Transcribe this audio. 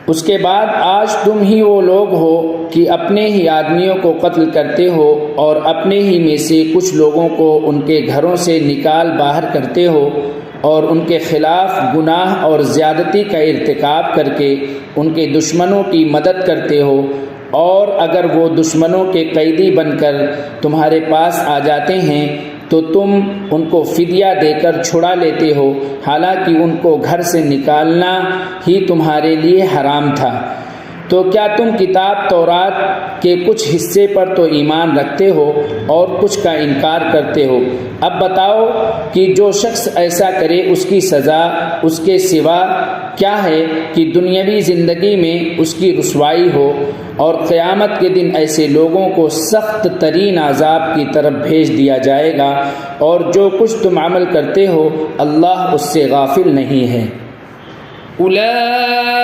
اس کے بعد آج تم ہی وہ لوگ ہو کہ اپنے ہی آدمیوں کو قتل کرتے ہو اور اپنے ہی میں سے کچھ لوگوں کو ان کے گھروں سے نکال باہر کرتے ہو اور ان کے خلاف گناہ اور زیادتی کا ارتکاب کر کے ان کے دشمنوں کی مدد کرتے ہو، اور اگر وہ دشمنوں کے قیدی بن کر تمہارے پاس آ جاتے ہیں تو تم ان کو فدیہ دے کر چھڑا لیتے ہو، حالانکہ ان کو گھر سے نکالنا ہی تمہارے لیے حرام تھا۔ تو کیا تم کتاب تورات کے کچھ حصے پر تو ایمان رکھتے ہو اور کچھ کا انکار کرتے ہو؟ اب بتاؤ کہ جو شخص ایسا کرے اس کی سزا اس کے سوا کیا ہے کہ دنیاوی زندگی میں اس کی رسوائی ہو، اور قیامت کے دن ایسے لوگوں کو سخت ترین عذاب کی طرف بھیج دیا جائے گا، اور جو کچھ تم عمل کرتے ہو اللہ اس سے غافل نہیں ہے۔